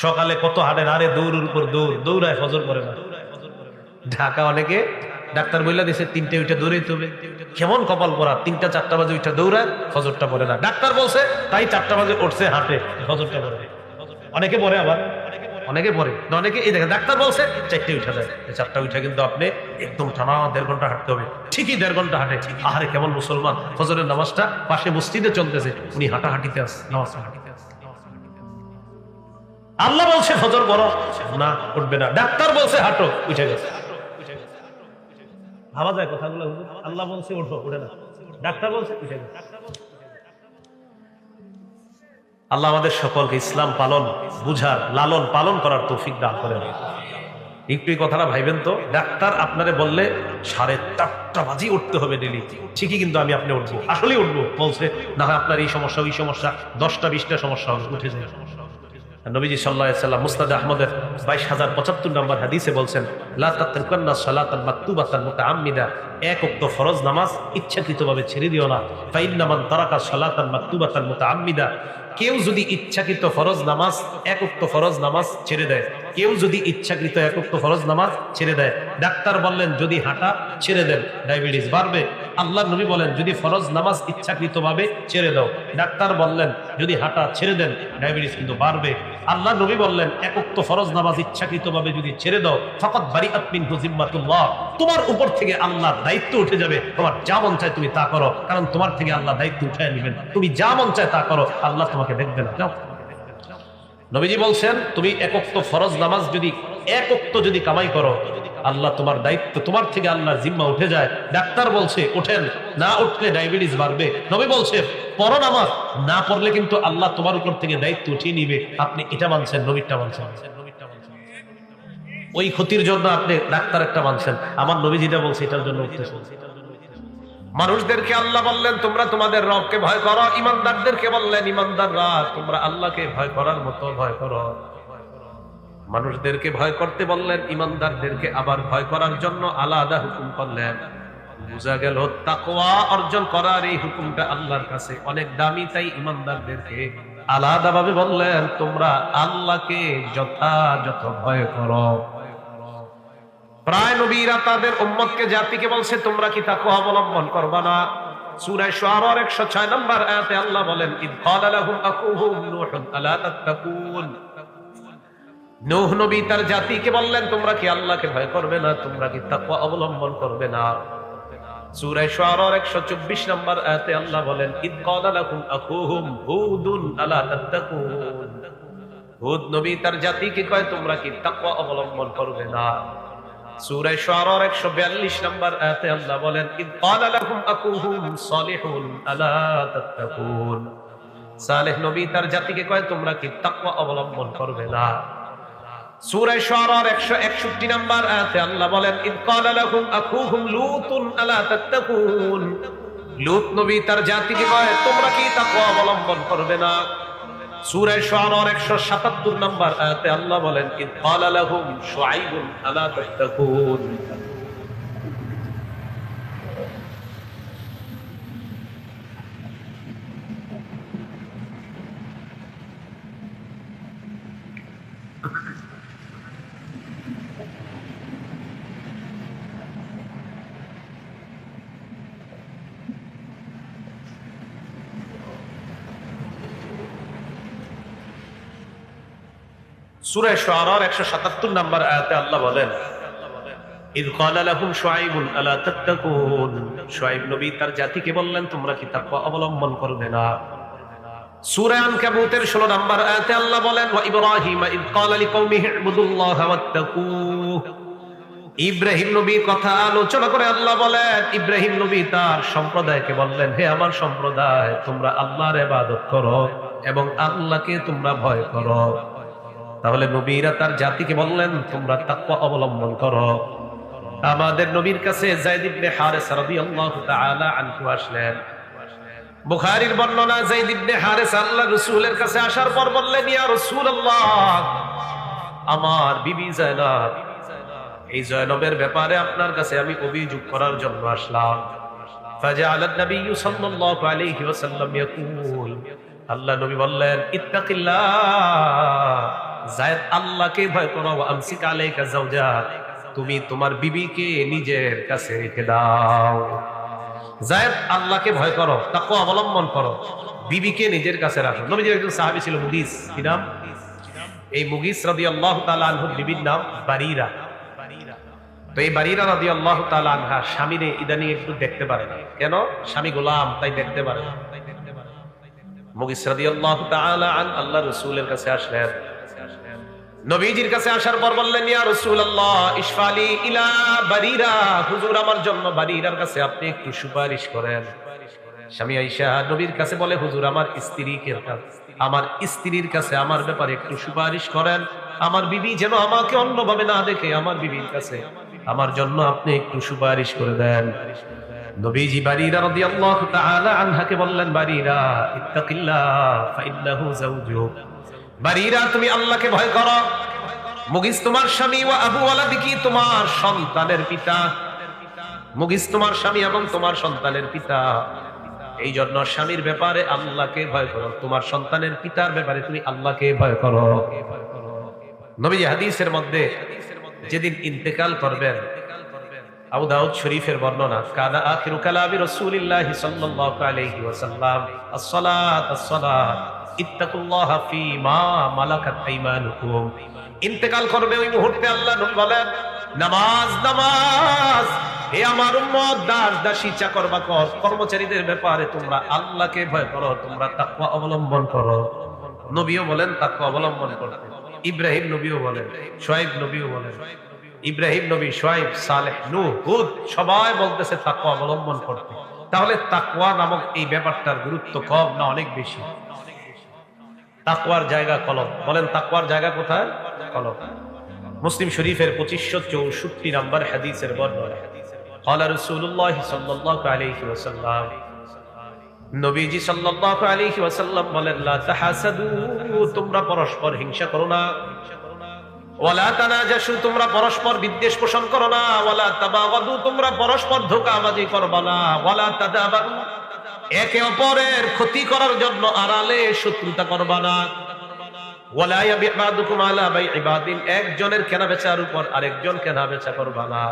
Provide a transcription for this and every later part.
সকালে কত হাঁটেন, আরে দৌড়ের উপর দৌড়, দৌড়ায় ফজর করে না। ঢাকা অনেকে ডাক্তার বইলা দিছে 3টে উঠে দৌড়াইতে হবে। কেমন কপাল পরা, 3টা 4টা বাজে উঠে দৌড়ায়, ফজরটা পড়ে না। ডাক্তার বলছে তাই 4টা বাজে উঠছে, হাঁটে, ফজরটা পড়ে। অনেকে পড়ে, আবার অনেকে পড়ে, অনেকে এই দেখেন ডাক্তার বলছে 4টে উঠে যায়, 4টা উঠে কিন্তু আপনি একদম টানা 1.5 ঘন্টা হাঁটতে হবে। ঠিকই 1.5 ঘন্টা হাঁটে। আরে কেমন মুসলমান, ফজরের নামাজটা পাশে মসজিদে চলতেছে, উনি হাঁটাহাঁটিতে আছে, নামাজ হাঁটিতে আছে। আল্লাহ বলছে ফজর পড়ো, না উঠবে না। ডাক্তার বলছে হাঁটো, উঠে গেছে। ভাবা যায় কথাগুলো? আল্লাহ বলছে ওঠো, উঠে না। ডাক্তার বলছে উঠে গেছে। আল্লাহ আমাদের সকলকে ইসলাম পালন, বুঝার, লালন পালন করার তৌফিক দান করেন। একটু এই কথাটা ভাইবেন তো, ডাক্তার আপনারে বললে 4:30 বাজে উঠতে হবে ডেলি, ঠিকই কিন্তু আপনি উঠবো, আসলেই উঠবো বলছে, না হয় আপনার এই সমস্যা ওই সমস্যা 10টা 20টা সমস্যা হবে, উঠে যায়। নবীজি সাল্লাল্লাহু আলাইহি ওয়াসাল্লাম মুসনাদ আহমদের 22075 নম্বর হাদিসে বলছেন, লা তাতরুকান্না সালাতান মাকতুবাতান মুতাআম্মিদা, এক ওয়াক্ত ফরজ নামাজ ইচ্ছাকৃতভাবে ছেড়ে দিও না। ফাইন্না মান তারাকা সালাতান মাকতুবাতান মুতাআম্মিদা, কেউ যদি ইচ্ছাকৃত ফরজ নামাজ, এক ওয়াক্ত ফরজ নামাজ ছেড়ে দেয়, কেউ যদি ইচ্ছাকৃত এক ওয়াক্ত ফরজ নামাজ ছেড়ে দেয়, ডাক্তার বললেন যদি হাঁটা ছেড়ে দেন ডায়াবেটিস বাড়বে। আল্লাহর নবী বলেন যদি ফরজ নামাজ ইচ্ছাকৃতভাবে ছেড়ে দাও, ডাক্তার বললেন যদি হাঁটা ছেড়ে দেন ডায়াবেটিস কিন্তু বাড়বে। আল্লাহর নবী বললেন এক ওয়াক্ত ফরজ নামাজ ইচ্ছাকৃতভাবে যদি ছেড়ে দাও, ফাকাদ বারিআত মিনহু জিম্মাতুল্লাহ, তোমার উপর থেকে আল্লাহর দায়িত্ব উঠে যাবে। তোমার যা মন চায় তুমি তা করো, কারণ তোমার থেকে আল্লাহ দায়িত্ব উঠিয়ে নেবেন। তুমি যা মন চায় তা করো, আল্লাহ তোমাকে দেখবে না। যাও। নবীজি বলছেন তুমি এক ওয়াক্ত ফরজ নামাজ যদি এক ওয়াক্ত যদি কামাই করো, আল্লাহ তোমার দায়িত্ব, তোমার থেকে আল্লাহর জিম্মা উঠে যায়। ডাক্তার বলছে ওঠেন, না উঠলে ডায়াবেটিস বাড়বে। নবী বলছে পড়ো নামাজ, না পড়লে কিন্তু আল্লাহ তোমার উপর থেকে দায়িত্ব উঠিয়ে নিবে। আপনি এটা মানছেন, নবীরটা মানছেন। ওই ক্ষতির জন্য আপনি ডাক্তার একটা মানছেন, আমার নবী যেটা বলছে এটার জন্য উঠতেছেন। মানুষদেরকে আল্লাহ বললেন তোমরা তোমাদের রবকে ভয় করো, ইমানদারদেরকে বললেন ইমানদাররা তোমরা আল্লাহকে ভয় করার মতো ভয় করো। মানুষদেরকে ভয় করতে বললেন, ইমানদারদেরকে আবার ভয় করার জন্য আলাদা হুকুম করলেন। বোঝা গেল তাকওয়া অর্জন করার এই হুকুমটা আল্লাহর কাছে অনেক দামি, তাই ইমানদারদেরকে আলাদাভাবে বললেন তোমরা আল্লাহকে যথাযথ ভয় করো। প্রায় নবীরা তাদের উম্মতকে, জাতিকে বলছে তোমরা কি তাকওয়া অবলম্বন করবা না? সূরা শুআরা 106 নম্বর আয়াতে আল্লাহ বলেন, ইদ ক্বালা লাহুম আকুহুম নূহ আলা তাত্তাকুন, নূহ নবী তার জাতিকে বললেন তোমরা কি আল্লাহকে ভয় করবে না, তোমরা কি তাকওয়া অবলম্বন করবে না? সূরা শুআরা 124 নম্বর আয়াতে আল্লাহ বলেন, ইদ ক্বালা লাহুম আকুহুম হুদুন আলা তাত্তাকুন, হুদ নবী তার জাতিকে কয় তোমরা কি তাকওয়া অবলম্বন করবে না? সূরা শুআরা 142 নম্বর আয়াতে আল্লাহ বলেন, ইদ ক্বালা লাহুম আকুহুম সালিহুন আলা তাত্তাকুন, সালেহ নবী তার জাতিকে কয় তোমরা কি তাকওয়া অবলম্বন করবে না? সূরা শুআরা 161 নম্বর আয়াতে আল্লাহ বলেন, ইদ ক্বালা লাহুম আকুহুম লূতুন আলা তাত্তাকুন, লূত নবী তার জাতিকে কয় তোমরা কি তাকওয়া অবলম্বন করবে না? সূরা শুআরা 177 নম্বর আয়াতে আল্লাহ বলেন, ইদ ক্বালা লাহুম শুআইবুন আলা তাত্তাকুন। সূরা শুআরা 177 নম্বর আয়াতে আল্লাহ বলেন, ইদ ক্বালা লাহুম শুআইবুন আলা তাত্তাকুন, শুআইব নবী তার জাতিকে বললেন তোমরা কি তাকওয়া অবলম্বন করবে না? সূরা আনকাবুতের 16 নম্বর আয়াতে আল্লাহ বলেন, ওয়া ইব্রাহিম ইদ ক্বালা লিকওমিহি ইবুদুল্লাহ ওয়াত্তাকুহ, ইব্রাহিম নবীর কথা আলোচনা করে আল্লাহ বলেন ইব্রাহিম নবী তার সম্প্রদায়কে বললেন, হে আমার সম্প্রদায় তোমরা আল্লাহর ইবাদত করো এবং আল্লাহকে তোমরা ভয় করো। তাহলে নবীরা তার জাতিকে বললেন তোমরা তাকওয়া অবলম্বন করো। আমাদের নবীর কাছে যায়েদ ইবনে হারেসা রাদিয়াল্লাহু তাআলা আনহু আসলেন। বুখারীর বর্ণনা, যায়েদ ইবনে হারেসা আল্লাহর রাসূলের কাছে আসার পর বললেন, ইয়া রাসূলুল্লাহ, আমার বিবি যায়নব, এই যায়নবের ব্যাপারে আপনার কাছে আমি অভিযোগ করার জন্য আসলাম। ফাজাআলান নবী সাল্লাল্লাহু আলাইহি ওয়াসাল্লাম ইয়াকুল, আল্লাহ নবী বললেন ইত্তাকিল্লাহ যায়েদ আল্লাহকে ভয় করো, আমসিক আলাইকা যাওজাক, তুমি তোমার বিবিকে নিজের কাছে রেখে দাও। যায়েদ আল্লাহকে ভয় করো, তাকওয়া অবলম্বন করো, বিবিকে নিজের কাছে রাখো। নবীজির একজন সাহাবী ছিল মুগিস, কি নাম? এই মুগিস রাদিয়াল্লাহু তাআলা আনহুর বিবির নাম বারিরা। তো এই বারিরা রাদিয়াল্লাহু তাআলা আনহা স্বামীরে ইদানিং একটু দেখতে পারে না। কেন? স্বামী গোলাম, তাই দেখতে পারে না। মুগিস রাদিয়াল্লাহু তাআলা আন আল্লাহর রাসূলের কাছে আসলেন। নবীজির কাছে আসার পর বললেন, ইয়া রাসূলুল্লাহ ইশফালি ইলা বারিরা, হুজুর আমার জন্য বারিরার কাছে আপনি একটু সুপারিশ করেন। স্বামী আয়েশা নবীর কাছে বলে, হুজুর আমার স্ত্রীর কাছে আমার ব্যাপারে একটু সুপারিশ করেন, আমার বিবি যেন আমাকে অন্যভাবে না দেখে, আমার বিবির কাছে আমার জন্য আপনি একটু সুপারিশ করে দেন। নবীজি বারিরা রাদিয়াল্লাহু তাআলা আনহাকে বললেন, বারিরা ইত্তাকিল্লাহ ফাইন্নাহু যাওজুক, বারিরা তুমি আল্লাহকে ভয় করো। মুগিস তোমার স্বামী, ওয়া আবু ওয়ালাদিকি, তোমার সন্তানের পিতা। মুগিস তোমার স্বামী এবং তোমার সন্তানের পিতা। এই জন্য স্বামীর ব্যাপারে আল্লাহকে ভয় করো, তোমার সন্তানের পিতার ব্যাপারে তুমি আল্লাহকে ভয় করো। নবীজি হাদিসের মধ্যে যেদিন ইন্তেকাল করবেন, আবু দাউদ শরীফের বর্ণনা, কানা আখিরু কালামি রাসূলিল্লাহি সাল্লাল্লাহু আলাইহি ওয়াসাল্লাম আস-সালাত আস-সালাত ইত্তাকুল্লাহা ফীমা মালাকাত আইমানুকুম। ইন্তেকাল করবে ওই মুহূর্তে আল্লাহ নবী বলেন, নামাজ নামাজ, হে আমার উম্মত, দাস দাসী চাকর বাকর কর্মচারীদের ব্যাপারে তোমরা আল্লাহকে ভয় করো, তোমরা তাকওয়া অবলম্বন করো। নবীও বলেন তাকওয়া অবলম্বন করতে, ইব্রাহিম নবীও বলেন, শুআয়ব নবীও বলেন, ইব্রাহিম নবী, শুআয়ব, সালেহ, নূহ, হুদ সবাই বলতেছে তাকওয়া অবলম্বন করতে। তাহলে তাকওয়া নামক এই ব্যাপারটার গুরুত্ব কম না অনেক বেশি? তাকওয়ার জায়গা কলব। বলেন তাকওয়ার জায়গা কোথায়? কলব। মুসলিম শরীফের 2564 নম্বর হাদিসের বর্ণনা, ক্বালা রাসূলুল্লাহ সাল্লাল্লাহু আলাইহি ওয়াসাল্লাম, নবীজি সাল্লাল্লাহু আলাইহি ওয়াসাল্লাম বলেন, লা তাহাসাদু, তোমরা পরস্পর হিংসা করো না, ওয়ালা তানাজাসু, তোমরা পরস্পর বিদ্বেষ পোষণ করো না, ওয়ালা তাবাগাদু, তোমরা পরস্পর ধোঁকাবাজি করবা না, ওয়ালা তাদাবারু, একে অপরের ক্ষতি করার জন্য আড়ালে শত্রুতা করবা না, ওয়ালা ইয়াবি'বাদুকুম আলা বাই'i বাদিন, একজনের কেনাবেচার উপর আরেকজন কেনাবেচা করবা না।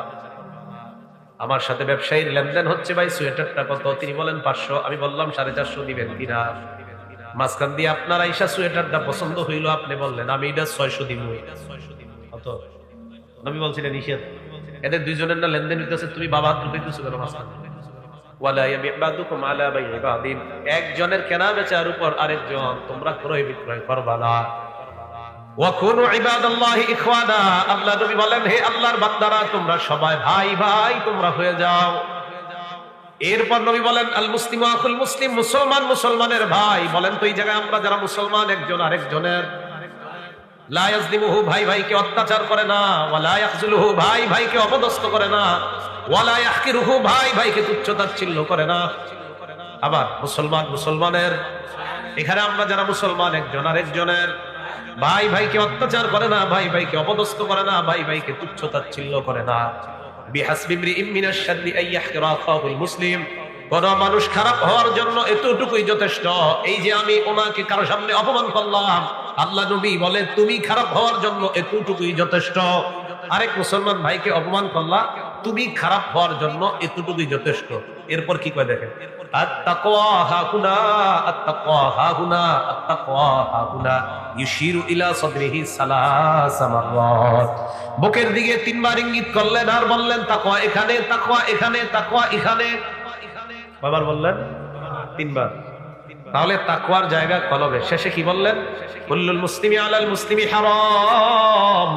আমার সাথে ব্যবসায়ীর লেনদেন হচ্ছে, ভাই সোয়েটারটা কত? তিনি বলেন 500, আমি বললাম 450 দিবেন কিনা। মাঝখান দিয়ে আপনার আইসা সোয়েটারটা পছন্দ হইলো, আপনি বললেন আমি এটা 600 দিব, কত? নবী বলছিলেন নিষেধ। এদের দুইজনের না লেনদেন হইতেছে, তুমি বাবা ঢুকাইতেছো কেন মাঝখানে? ওয়ালা ইয়াবি'বাদুকুম আলা বাই'i বাদিন, একজনের কেনাবেচার উপর আরেকজন তোমরা ক্রয় বিক্রয় করবা না। ওয়া কুনু ইবাদাল্লাহি ইখওয়ানা, আল্লাহ নবী বলেন, হে আল্লাহর বান্দারা, তোমরা সবাই ভাই ভাই তোমরা হয়ে যাও। এরপর নবী বলেন, আল মুসলিমু আখুল মুসলিম, মুসলমান মুসলমানের ভাই। বলেন তো এই জায়গায় আমরা যারা মুসলমান, একজন আরেকজনের, লা ইয়াজলিমুহু, ভাই ভাইকে অত্যাচার করে না, ওয়া লা ইয়াখজুলুহু, ভাই ভাইকে অপদস্থ করে না, ওয়া লা ইয়াহকিরুহু, ভাই ভাইকে তুচ্ছ-তাচ্ছিল্য করে না। আবার মুসলমান মুসলমানের, এখানে আমরা যারা মুসলমান, একজন আরেকজনের, ভাই ভাইকে অত্যাচার করে না, ভাই ভাইকে অপদস্থ করে না, ভাই ভাইকে তুচ্ছ-তাচ্ছিল্য করে না। বিহাসবি ইমরিইম মিনাশ শাররি আন ইয়াহকিরা আখাহুল মুসলিম, কোন মানুষ খারাপ হওয়ার জন্য এতটুকুই যথেষ্ট। এই যে আমি ওনাকে কারো সামনে অপমান করলাম, আল্লাহ নবী বলে তুমি খারাপ হওয়ার জন্য এতটুকুই যথেষ্ট। আরেক মুসলমান ভাইকে অপমান করলা, তুমি খারাপ হওয়ার জন্য এতটুকুই যথেষ্ট। এরপর কি কয় দেখেন, আত-তাকওয়া হাহুনা, আত-তাকওয়া হাহুনা, আত-তাকওয়া হাহুনা, ইউশিরু ইলা সাদরিহি সালাসা মাররাত, বুকের দিকে 3 বার ইঙ্গিত করলেন আর বললেন তাকওয়া এখানে, তাকওয়া এখানে, তাকওয়া এখানে। কয়বার বললেন? 3 বার। তাহলে তাকওয়ার জায়গা কলবে। শেষে কি বললেন? কুল্লুল মুসলিমি আলাল মুসলিমি হারাম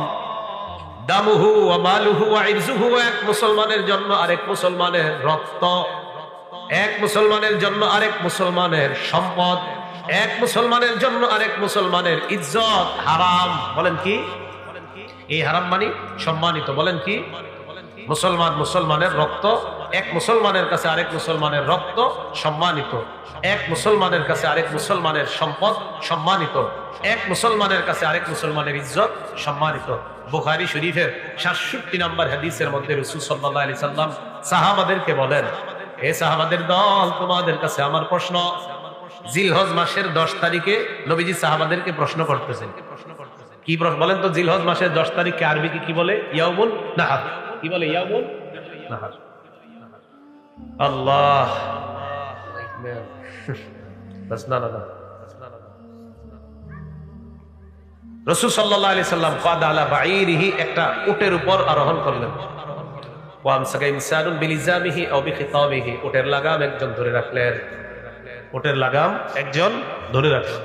দামুহু ওয়া মালুহু ওয়া ইরজুহু, এক মুসলমানের জন্য আরেক মুসলমানের রক্ত, এক মুসলমানের জন্য আরেক মুসলমানের সম্পদ, এক মুসলমানের জন্য আরেক মুসলমানের ইজ্জত হারাম। বলেন কি? এই হারাম মানে সম্মানিত। বলেন কি? মুসলমান মুসলমানের রক্ত, এক মুসলমানের কাছে আরেক মুসলমানের রক্ত সম্মানিত, এক মুসলমানের কাছে আরেক মুসলমানের সম্পদ সম্মানিত, এক মুসলমানের কাছে আরেক মুসলমানের ইজ্জত সম্মানিত। বুখারী শরীফের 67 নম্বর হাদিসের মধ্যে রাসূল সাল্লাল্লাহু আলাইহি সাল্লাম সাহাবাদেরকে বলেন, হে সাহাবাদের দল, তোমাদের কাছে আমার প্রশ্ন। জিলহজ মাসের 10 তারিখে নবীজি সাহাবাদেরকে প্রশ্ন করতেছেন, কি প্রশ্ন বলেন তো? জিলহজ মাসের 10 তারিখকে আরবি কি বলে? ইয়াউমুন নাহার। কি বলে? ইয়াউমুন নাহার। আল্লাহ বাস না না। রাসূল সাল্লাল্লাহু আলাইহি সাল্লাম কাদ আলা বাঈরিহি, একটা উটের উপর আরোহণ করলেন। ওয়ামসাকা ইনসানুন বিলিজামিহি আও বিখিতাবিহি, উটের লাগাম একজন ধরে রাখলেন। উটের লাগাম একজন ধরে রাখলেন।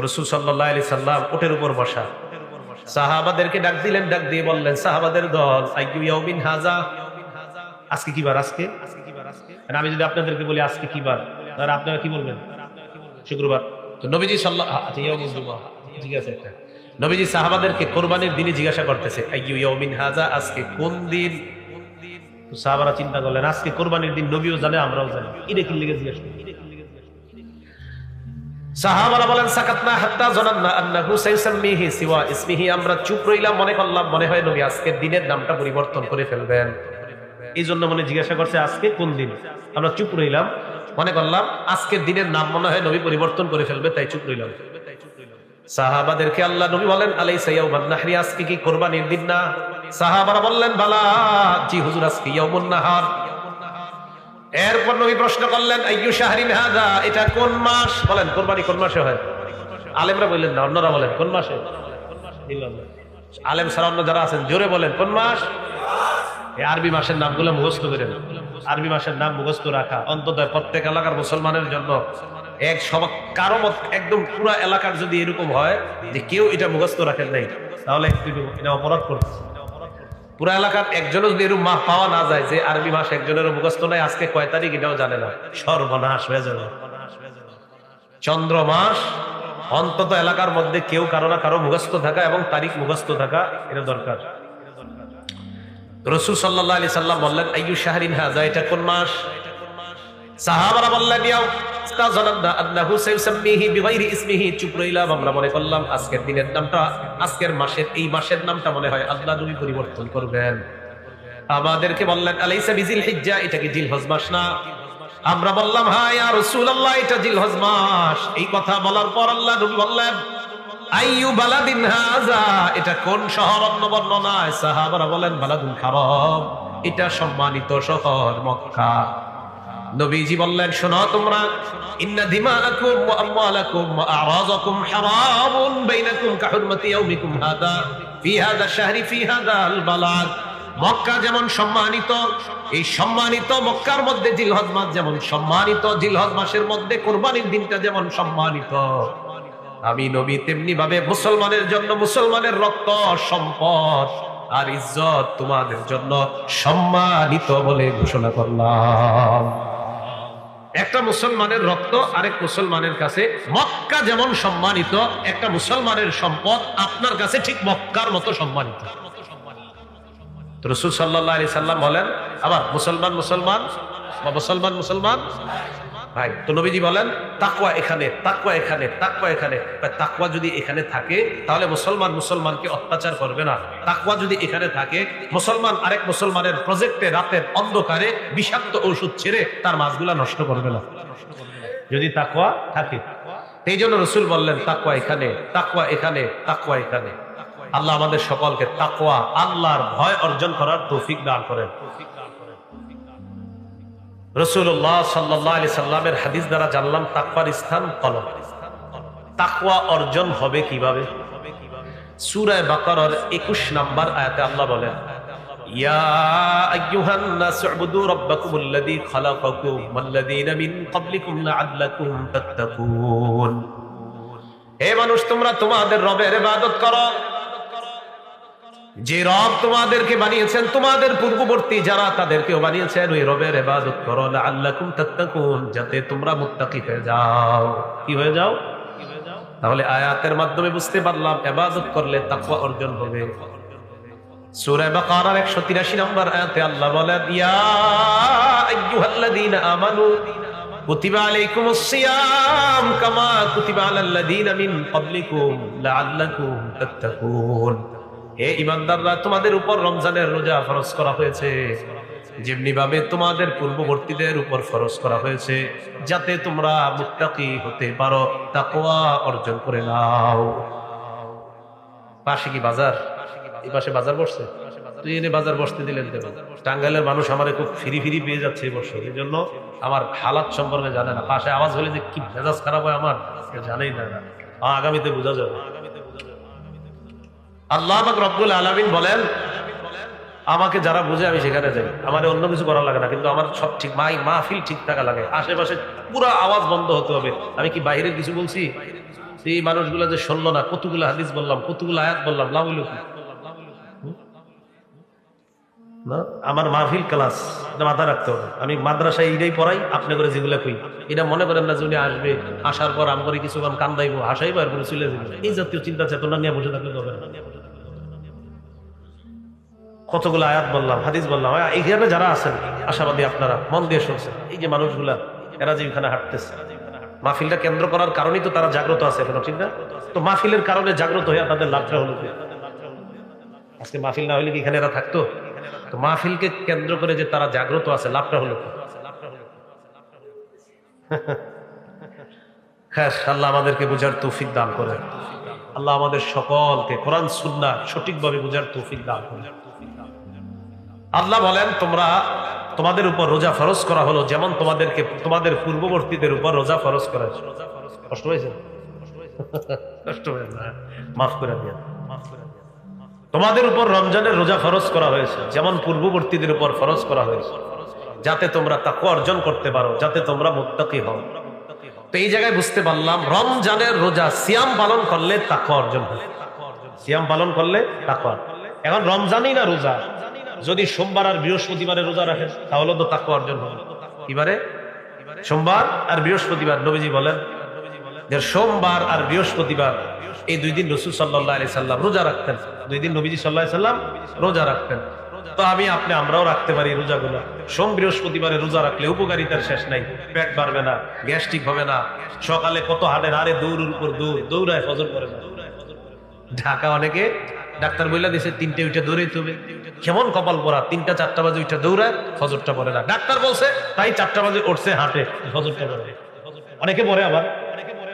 রাসূল সাল্লাল্লাহু আলাইহি সাল্লাম উটের উপর বসা। সাহাবাদেরকে ডাক দিলেন, ডাক দিয়ে বললেন, সাহাবাদের দল, আইয়ু ইয়াউমিন হাযা, আজকে কি বার? আজকে আমি যদি আপনাদেরকে বলি আজকে কি বার, তাহলে আপনারা কি বলবেন? শুক্রবার। তো নবীজি ঠিক আছে, নবীজি সাহাবাদেরকে কোরবানির দিনে জিজ্ঞাসা করতেছে, আইয়ু ইয়াউমিন হাযা, আজকে কোন দিন? তো সাহাবারা চিন্তা করলেন, আজকে কোরবানির দিন, নবীও জানে আমরাও জানি, এটা কি লিখে জিজ্ঞাসা করি? সাহাবারা বলেন, সাকাতনা হাত্তা জানান্না আন্নাহু সাইসাম্মিহি সিওয়া ইসমিহি, আমরা চুপ রইলাম, মনে করলাম মনে হয় নবী আজকের দিনের নামটা পরিবর্তন করে ফেলবেন। এই জন্য মনে জিজ্ঞাসা করছে আজকে কোন দিন। আমরা চুপ রইলাম, মনে করলাম আজকের দিনের নাম মনে হয় নবী পরিবর্তন করে ফেলবে, তাই চুপ রইলাম। সাহাবাদেরকে আল্লাহ নবী বলেন, আলাইসা ইয়াউমান নাহরি, আজকে কি কোরবানির দিন না? সাহাবারা বললেন, বালা, জি হুজুর, আজকে ইয়াউমুন নাহার। এরপর নবী প্রশ্ন করলেন, আইয়ু শাহরিন হাযা, এটা কোন মাস? বলেন কোরবানি কোন মাসে হয়? আলেমরা বললেন না, অন্যরা বলেন কোন মাসে? আলেম ছাড়া অন্য যারা আছেন জোরে বলেন কোন মাস? এই আরবি মাসের নামগুলো মুখস্থ করেন। আরবি মাসের নাম মুখস্থ রাখা অন্তত প্রত্যেক এলাকার মুসলমানের জন্য এক সবাক, কারো মত একদম পুরো এলাকার যদি এরকম হয় যে কেউ এটা মুখস্থ রাখেন নাই, তাহলে এটা অপরাধ করতেছে। পুরা এলাকার একজনও যদি এরকম মাহ পাওয়া না যায় যে আরবি মাস একজনেরও মুখস্থ নাই, আজকে কয় তারিখ এটাও জানে না, সর্বনাশ হয়ে যাবে। চন্দ্র মাস অন্তত এলাকার মধ্যে কেউ কারো না কারো মুখস্থ থাকা এবং তারিখ মুখস্থ থাকা, এটা দরকার। রাসূল সাল্লাল্লাহু আলাইহি সাল্লাম বললেন, আইয়ু শাহরিন হাযা, এটা কোন মাস? সাহাবারা বললেন, ইস্তাযানান্না আন্নাহু সাইসাম্মিহি বিগাইরি ইসমিহি, চুপ রইলাম, আমরা মনে করলাম আজকের দিনের নামটা, আজকের মাসের, এই মাসের নামটা মনে হয় আল্লাহ নবী পরিবর্তন করবেন। আমাদেরকে বললেন, আলাইসা বিজিল হিজ্জা, এটা কি জিলহজ মাস না? আমরা বললাম, হ্যাঁ ইয়া রাসূলুল্লাহ, এটা জিলহজ মাস। এই কথা বলার পর আল্লাহ নবী বললেন, আইয়ু বালাদিন হাযা, এটা কোন শহর? অন্য বর্ণনায় সাহাবারা বলেন, বালাদুল হারাম, এটা সম্মানিত শহর মক্কা। নবীজি বললেন, শোনো তোমরা, ইন্না দিমাআকুম ওয়া আমওয়ালাকুম ওয়া আ'রাযাকুম হারামুন বাইনাকুম কাহুরমাতি ইয়াউমিকুম হাযা ফি হাযা শাহরি ফি হাযাল বালাদ। মক্কা যেমন সম্মানিত, এই সম্মানিত মক্কার মধ্যে জিলহজ মাস যেমন সম্মানিত, জিলহজ মাসের মধ্যে কুরবানির দিনটা যেমন সম্মানিত, আমি নবী তেমনি ভাবে মুসলমানের জন্য মুসলমানের রক্ত, সম্পদ আর ইজ্জত তোমাদের জন্য সম্মানিত বলে ঘোষণা করলাম। একটা মুসলমানের রক্ত আরেক মুসলমানের কাছে মক্কা যেমন সম্মানিত, একটা মুসলমানের সম্পদ আপনার কাছে ঠিক মক্কার মতো সম্মানিত। রাসূল সাল্লাল্লাহু আলাইহি সাল্লাম বলেন, আবার মুসলমান মুসলমান বা মুসলমান মুসলমান ভাই। তো নবীজি বলেন, তাকওয়া এখানে, তাকওয়া এখানে, তাকওয়া এখানে। তাকওয়া যদি এখানে থাকে তাহলে মুসলমান মুসলমানকে অত্যাচার করবে না। তাকওয়া যদি এখানে থাকে, মুসলমান আরেক মুসলমানের প্রজেক্টে রাতের অন্ধকারে বিষাক্ত ঔষধ ছেড়ে তার মাছগুলা নষ্ট করবে না, যদি তাকওয়া থাকে। এই জন্য রাসূল বললেন, তাকওয়া এখানে, তাকওয়া এখানে, তাকওয়া এখানে। আল্লাহ আমাদের সকলকে তাকওয়া, আল্লাহর ভয় অর্জন করার তৌফিক দান করেন। রাসূলুল্লাহ সাল্লাল্লাহু আলাইহি সাল্লামের হাদিস দ্বারা জানলাম তাকওয়ার স্থান কলব। তাকওয়া অর্জন হবে কিভাবে? সূরা বাকারার 21 নম্বর আয়াতে আল্লাহ বলেন, ইয়া আইয়ুহান নাস উবুদু রাব্বাকুমুল্লাযী খালাকাকুম ওয়াল্লাযীনা মিন ক্বাবলিকুম লাআল্লাকুম তাত্তাকুন। হে মানুষ, তোমরা তোমাদের রবের ইবাদত করো, যে রব তোমাদেরকে বানিয়েছেন, তোমাদের পূর্ববর্তী যারা তাদেরকেও বানিয়েছেন, ওই রবের ইবাদত করো, লাআল্লাকুম তাত্তাকুন, যাতে তোমরা মুত্তাকি হয়ে যাও। কি হয়ে যাও? তাহলে আয়াতের মাধ্যমে বুঝতে পারলাম ইবাদত করলে তাকওয়া অর্জন হবে। সূরা বাকারার 183 নম্বর আয়াতে আল্লাহ বলেন, ইয়া আইয়ুহাল্লাযীনা আমানু কুতিবা আলাইকুমুস সিয়াম কামা কুতিবা আলাল্লাযীনা মিন ক্বাবলিকুম লাআল্লাকুম তাত্তাকুন। হে ঈমানদাররা, তোমাদের উপর রমজানের রোজা ফরজ করা হয়েছে যেমনি ভাবে তোমাদের পূর্ববর্তীদের উপর ফরজ করা হয়েছে, যাতে তোমরা মুত্তাকি হতে পারো, তাকওয়া অর্জন করে নাও। পাশে কি বাজার? এই পাশে বাজার বসছে, তুই এনে বাজার বসতে দিলেন কেন? টাঙ্গাইলের মানুষ আমার খুব ফিরি ফিরি পেয়ে যাচ্ছে এই বছর, এই জন্য আমার হালাত সম্পর্কে জানে না। পাশে আওয়াজ হলে যে কি মেজাজ খারাপ হয় আমার জানেই না। আগামীতে বোঝা যাবে। আল্লাহ পাক রব্বুল আলামিন বলেন, আমাকে যারা বুঝে আমি সেখানে যাই, আমার অন্য কিছু করা লাগে না, কিন্তু আমার সব ঠিক মাহফিল ঠিক থাকা লাগে। আশেপাশে পুরো আওয়াজ বন্ধ হতে হবে। আমি কি বাইরের কিছু বলছি? এই মানুষগুলো যে শুনলো না, কতগুলো হাদিস বললাম, কতগুলো আয়াত বললাম, লাভ হইল কি? না, আমার মাহফিল ক্লাস মাথা রাখতে হবে। আমি মাদ্রাসায় এইটাই পড়াই, আপনি করে যেগুলো কই এটা মনে করেন না যে উনি আসবে, আসার পর আম করে কিছু কান্দাইবো, হাসাইবো, এরপরে চলে যাবে। এই জাতীয় চিন্তা চেতনা নিয়ে বসে থাকলে হবে না। কতগুলো আয়াত বললাম, হাদিস বললাম। এইখানে যারা আছেন আশাবাদী, আপনারা মন দিয়ে শুনছেন। এই যে মানুষগুলা, এরা যে এখানে হাঁটতেছে, মাহফিলটা কেন্দ্র করার কারণেই তো তারা জাগ্রত আছে এখনো, ঠিক না? তো মাহফিলের কারণে জাগ্রত হয়ে তাদের লাভটা হলো কি? আজকে মাহফিল না হলে কি এখানে এরা থাকতো? তো মাহফিলকে কেন্দ্র করে যে তারা জাগ্রত আছে, লাভটা হলো কি? হ্যাঁ, আল্লাহ আমাদেরকে বুঝার তৌফিক দান করেন। আল্লাহ আমাদের সকলকে কোরআন সুন্নাহ সঠিকভাবে বুঝার তৌফিক দান করেন। আল্লাহ বলেন, তোমাদের উপর রোজা ফরজ করা হলো যেমন তোমাদের পূর্ববর্তীদের উপর রোজা ফরজ করা হয়েছে। কষ্ট হয়েছে? কষ্ট হয়েছে না, মাফ করে দিয়ে। তোমাদের উপর রমজানের রোজা ফরজ করা হয়েছে যেমন পূর্ববর্তীদের উপর ফরজ করা হয়েছে, যাতে তোমরা তাকওয়া অর্জন করতে পারো, যাতে তোমরা মুত্তাকি হও। তো এই জায়গায় বুঝতে পারলাম, রমজানের রোজা সিয়াম পালন করলে তাকওয়া অর্জন হয়। সিয়াম পালন করলে তাকওয়া। এখন রমজানই না রোজা, যদি সোমবার আর বৃহস্পতিবারে রোজা রাখেন তাহলে তো তাকওয়া অর্জন হবে। কিবারে? সোমবার আর বৃহস্পতিবার। নবীজি বলেন যে সোমবার আর বৃহস্পতিবার এই 2 দিন রাসূল সাল্লাল্লাহু আলাইহি সাল্লাম রোজা রাখতেন। 2 দিন নবীজি সাল্লাল্লাহু আলাইহি সাল্লাম রোজা রাখতেন। তো আমরাও রাখতে পারি রোজাগুলো। সোম বৃহস্পতিবারে রোজা রাখলে উপকারিতার শেষ নাই। পেট বাড়বে না, গ্যাস্ট্রিক হবে না। সকালে কত হাঁটেন, আরে দৌড়ের উপর দৌড়ায় ফজর করে না। ঢাকা অনেকে ডাক্তার বইলা দিছে 3টে উঠে দৌড়াইতে হবে। কেমন কপাল পরা, 3টা 4টা বাজে উঠে দৌড়ায়, ফজরটা পড়ে না। ডাক্তার বলছে তাই 4টা বাজে উঠছে, হাঁটে, ফজরটা পড়ে। অনেকে পড়ে, আবার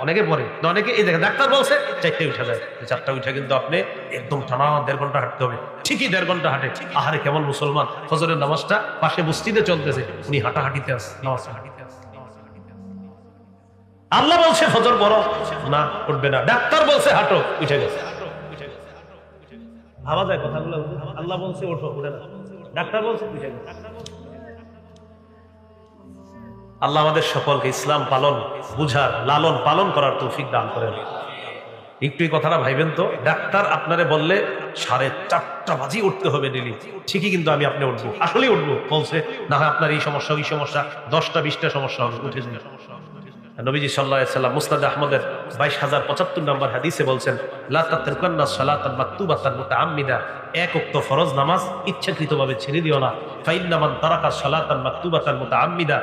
অনেকে পড়ে, অনেকে এই দেখে ডাক্তার বলছে 4টে উঠে যায়। 4টা উঠে কিন্তু আপনি একদম টানা 1.5 ঘন্টা হাঁটতে হবে। ঠিকই 1.5 ঘন্টা হাঁটে। আহারে কেমন মুসলমান, ফজরের নামাজটা পাশে মসজিদে চলতেছে, উনি হাঁটাহাঁটিতে আছে, নামাজটা হাঁটিতে আছে। আল্লাহ বলছে ফজর পড়ো, না উঠবে না। ডাক্তার বলছে হাঁটো, উঠে গেছে। ভাবা যায় কথাগুলো? আল্লাহ বলছে ওঠো, উঠে না। ডাক্তার বলছে উঠে গেছে। আল্লাহ আমাদের সকলকে ইসলাম পালন, বুঝার, লালন পালন করার তৌফিক দান করেন। একটু এই কথাটা ভাইবেন তো, ডাক্তার আপনারে বললে 4:30 বাজে উঠতে হবে ডেলি, ঠিকই কিন্তু আপনি উঠবো, আসলেই উঠবো বলছে, না হয় আপনার এই সমস্যা ওই সমস্যা 10টা 20টা সমস্যা হবে, উঠে যাবে। নবীজি সাল্লাল্লাহু আলাইহি সাল্লাম মুসনাদ আহমদের 22075 নম্বর হাদিসে বলছেন, লা তাতরুকান্না সালাতান মাকতুবাতান মুতাআম্মিদা, এক ওয়াক্ত ফরজ নামাজ ইচ্ছাকৃতভাবে ছেড়ে দিও না। ফাইন্না মান তারাকা সালাতান মাকতুবাতান মুতাআম্মিদা,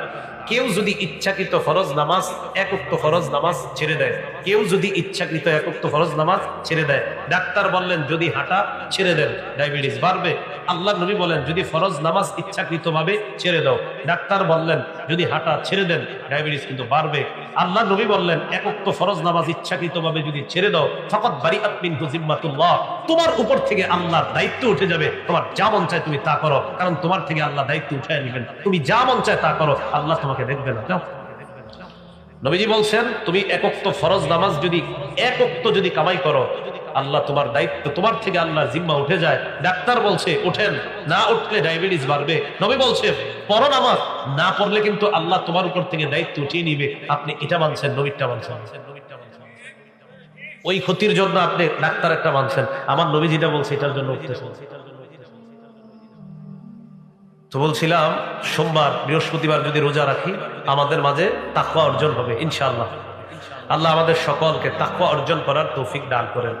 কেউ যদি ইচ্ছাকৃত ফরজ নামাজ, এক ওয়াক্ত ফরজ নামাজ ছেড়ে দেয়, কেউ যদি ইচ্ছাকৃত এক ওয়াক্ত ফরজ নামাজ ছেড়ে দেয়, ডাক্তার বললেন যদি হাঁটা ছেড়ে দেন ডায়াবেটিস বাড়বে। আল্লাহ নবী বলেন যদি ফরজ নামাজ ইচ্ছাকৃতভাবে ছেড়ে দাও, ডাক্তার বললেন যদি হাঁটা ছেড়ে দেন ডায়াবেটিস কিন্তু বাড়বে। আল্লাহ নবী বললেন এক ওয়াক্ত ফরজ নামাজ ইচ্ছাকৃতভাবে যদি ছেড়ে দাও, ফাকাদ বারিআত মিনহু জিম্মাতুল্লাহ, তোমার উপর থেকে আল্লাহর দায়িত্ব উঠে যাবে। তোমার যা মন চায় তুমি তা করো, কারণ তোমার থেকে আল্লাহ দায়িত্ব উঠায় নেবেন। তুমি যা মন চায় তা করো, আল্লাহ তোমাকে দেখবে না। যাও। নবীজি বলছেন তুমি এক ওয়াক্ত ফরজ নামাজ যদি কামাই করো, আল্লাহ তোমার দায়িত্ব, তোমার থেকে আল্লাহ জিম্মা উঠে যায়। ডাক্তার বলছে ওঠেন, না উঠলে ডায়াবেটিস বাড়বে। নবী বলছে পড়ো নামাজ, না পড়লে কিন্তু আল্লাহ তোমার উপর থেকে দায়িত্ব উঠিয়ে নিবে। আপনি এটা মানছেন, নবীরটা মানছেন। ওই ক্ষতির জন্য আপনি ডাক্তার একটা মানছেন, আমার নবী যেটা বলছে এটার জন্য উঠতেছেন। তো বলছিলাম সোমবার বৃহস্পতিবার যদি রোজা রাখি আমাদের মাঝে তাকওয়া অর্জন হবে ইনশাআল্লাহ। আল্লাহ আমাদের সকলকে তাকওয়া অর্জন করার তৌফিক দান করেন।